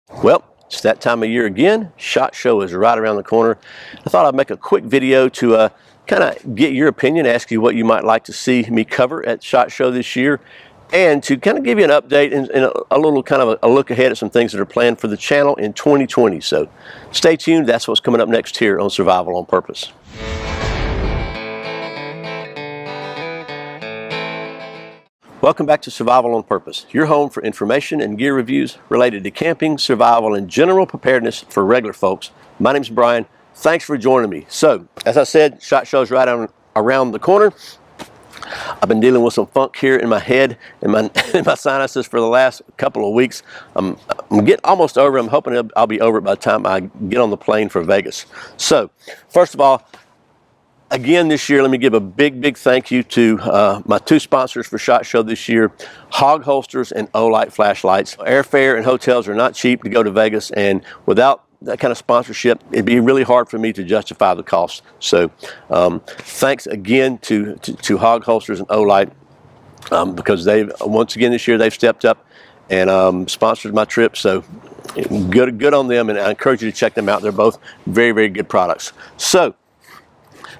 Well, it's that time of year again. SHOT Show is right around the corner. I thought I'd make a quick video to kind of get your opinion, ask you what you might like to see me cover at SHOT Show this year, and to kind of give you an update and a little kind of a look ahead at some things that are planned for the channel in 2020. So stay tuned. That's what's coming up next here on Survival on Purpose. Welcome back to Survival on Purpose, your home for information and gear reviews related to camping, survival, and general preparedness for regular folks. My name's Brian. Thanks for joining me. So, as I said, SHOT Show's right around the corner. I've been dealing with some funk here in my head and my sinuses for the last couple of weeks. I'm getting almost over it. I'm hoping I'll be over it by the time I get on the plane for Vegas. So, first of all, again this year, let me give a big thank you to my two sponsors for SHOT Show this year, Hog Holsters and Olight Flashlights. Airfare and hotels are not cheap to go to Vegas, and without that kind of sponsorship, it'd be really hard for me to justify the cost. So thanks again to Hog Holsters and Olight because once again this year they've stepped up and sponsored my trip. So good on them, and I encourage you to check them out. They're both very good products. So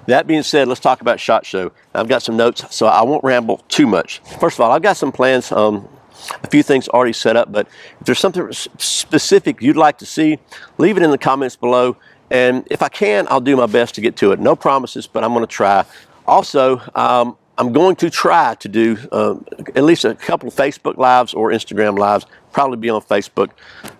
that being said, let's talk about SHOT Show. I've got some notes, so I won't ramble too much. First of all, I've got some plans, a few things already set up, but if there's something specific you'd like to see, leave it in the comments below, and if I can, I'll do my best to get to it. No promises, but I'm going to try. Also, I'm going to try to do at least a couple of Facebook Lives or Instagram Lives, probably be on Facebook.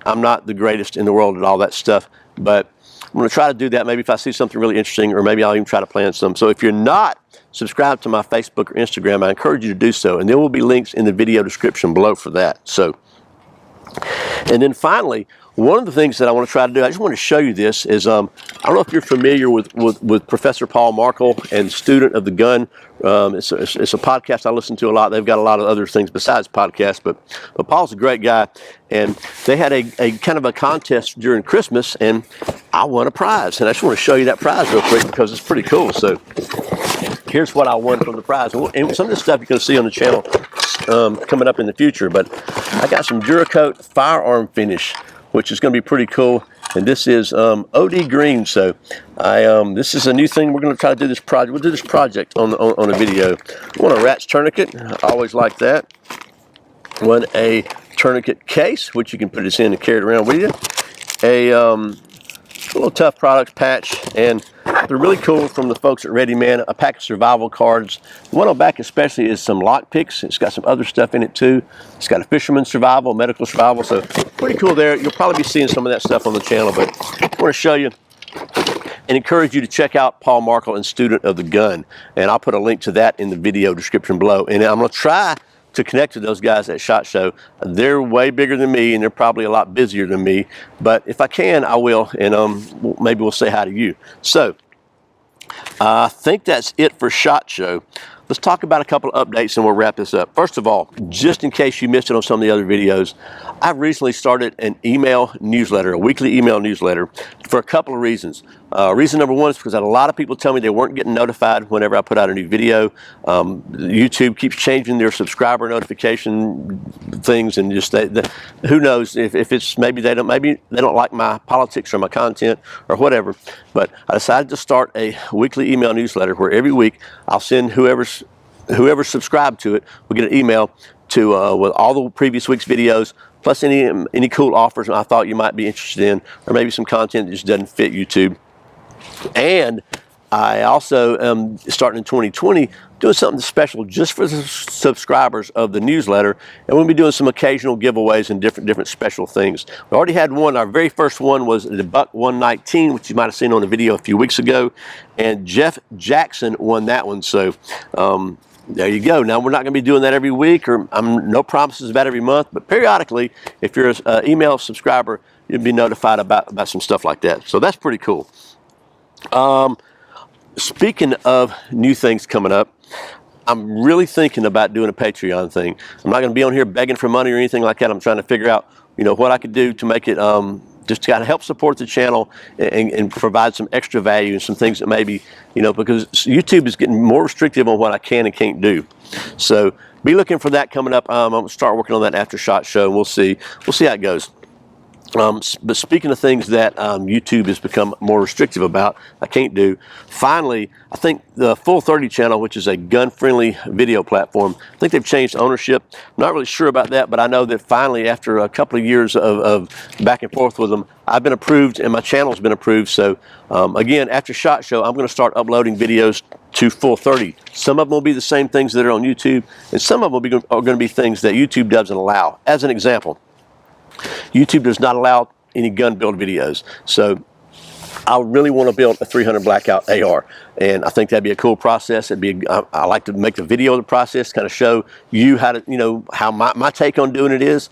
I'm not the greatest in the world at all that stuff, but I'm going to try to do that maybe if I see something really interesting, or maybe I'll even try to plan some. So if you're not subscribed to my Facebook or Instagram, I encourage you to do so. And there will be links in the video description below for that. So, and then finally, one of the things that I want to try to do, I just want to show you this, is I don't know if you're familiar with Professor Paul Markel and Student of the Gun. It's a podcast I listen to a lot. They've got a lot of other things besides podcasts, but Paul's a great guy. And they had a kind of a contest during Christmas, and I won a prize. And I just want to show you that prize real quick because it's pretty cool. So here's what I won from the prize. And some of this stuff you're going to see on the channel coming up in the future. But I got some Duracoat firearm finish, which is going to be pretty cool. And this is OD green. So this is a new thing. We're going to try to do this project. We'll do this project on a video. I want a rat's tourniquet. I always like that. Want a tourniquet case, which you can put this in and carry it around with you. A little Tough Products patch, and they're really cool from the folks at Ready Man. A pack of survival cards. The one on back especially is some lock picks. It's got some other stuff in it too. It's got a fisherman's survival, medical survival, so pretty cool there. You'll probably be seeing some of that stuff on the channel, but I want to show you and encourage you to check out Paul Markel and Student of the Gun, and I'll put a link to that in the video description below. And I'm going to try to connect to those guys at SHOT Show. They're way bigger than me, and they're probably a lot busier than me, but if I can, I will, and maybe we'll say hi to you. So I think that's it for SHOT Show. Let's talk about a couple of updates and we'll wrap this up. First of all, just in case you missed it on some of the other videos, I've recently started an email newsletter, a weekly email newsletter, for a couple of reasons. Reason number one is because I had a lot of people tell me they weren't getting notified whenever I put out a new video. YouTube keeps changing their subscriber notification things, and just who knows if it's maybe they don't like my politics or my content or whatever. But I decided to start a weekly email newsletter where every week I'll send whoever's subscribed to it will get an email to with all the previous week's videos, plus any cool offers I thought you might be interested in, or maybe some content that just doesn't fit YouTube. And I also am starting in 2020 doing something special just for the subscribers of the newsletter, and we'll be doing some occasional giveaways and different special things. We already had one. Our very first one was the Buck 119, which you might have seen on a video a few weeks ago, and Jeff Jackson won that one. So there you go. Now, we're not going to be doing that every week, or no promises about every month, but periodically, if you're an email subscriber, you'll be notified about some stuff like that. So that's pretty cool. Speaking of new things coming up, I'm really thinking about doing a Patreon thing. I'm not going to be on here begging for money or anything like that. I'm trying to figure out, what I could do to make it just to kind of help support the channel and provide some extra value and some things that maybe, because YouTube is getting more restrictive on what I can and can't do. So be looking for that coming up. I'm going to start working on that after SHOT Show, and we'll see how it goes. But speaking of things that YouTube has become more restrictive about, I can't do. Finally, I think the Full 30 channel, which is a gun-friendly video platform, I think they've changed ownership. I'm not really sure about that, but I know that finally, after a couple of years of back and forth with them, I've been approved and my channel's been approved. So again, after SHOT Show, I'm going to start uploading videos to Full 30. Some of them will be the same things that are on YouTube, and some of them are going to be things that YouTube doesn't allow. As an example, YouTube does not allow any gun build videos. So I really want to build a 300 blackout AR, and I think that'd be a cool process. I like to make the video of the process, kind of show you how to, how my take on doing it is.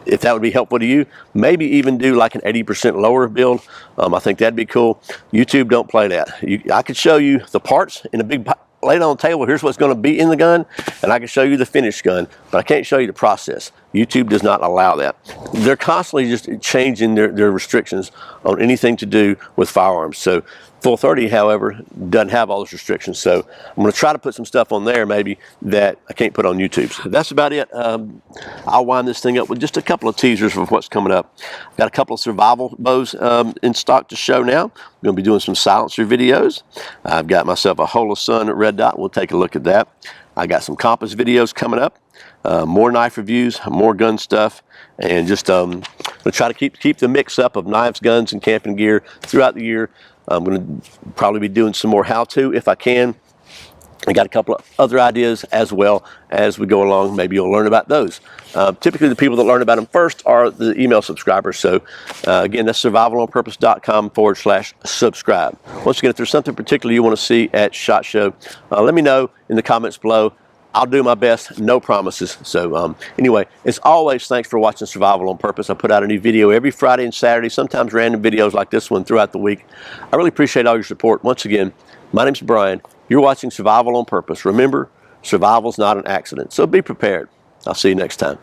If that would be helpful to you, maybe even do like an 80% lower build. I think that'd be cool. YouTube don't play that. I could show you the parts in a big, lay it on the table, here's what's going to be in the gun, and I can show you the finished gun, but I can't show you the process. YouTube does not allow that. They're constantly just changing their restrictions on anything to do with firearms. So Full 30, however, doesn't have all those restrictions. So I'm going to try to put some stuff on there maybe that I can't put on YouTube. So that's about it. I'll wind this thing up with just a couple of teasers of what's coming up. I've got a couple of survival bows in stock to show now. I'm going to be doing some silencer videos. I've got myself a Holo Sun red dot. We'll take a look at that. I got some compass videos coming up, more knife reviews, more gun stuff, and just going to try to keep the mix up of knives, guns, and camping gear throughout the year. I'm going to probably be doing some more how-to if I can. I got a couple of other ideas as well as we go along. Maybe you'll learn about those. Typically, the people that learn about them first are the email subscribers. So again, that's survivalonpurpose.com/subscribe. Once again, if there's something particular you want to see at SHOT Show, let me know in the comments below. I'll do my best, no promises. So anyway, as always, thanks for watching Survival on Purpose. I put out a new video every Friday and Saturday, sometimes random videos like this one throughout the week. I really appreciate all your support. Once again, my name's Brian. You're watching Survival on Purpose. Remember, survival's not an accident, so be prepared. I'll see you next time.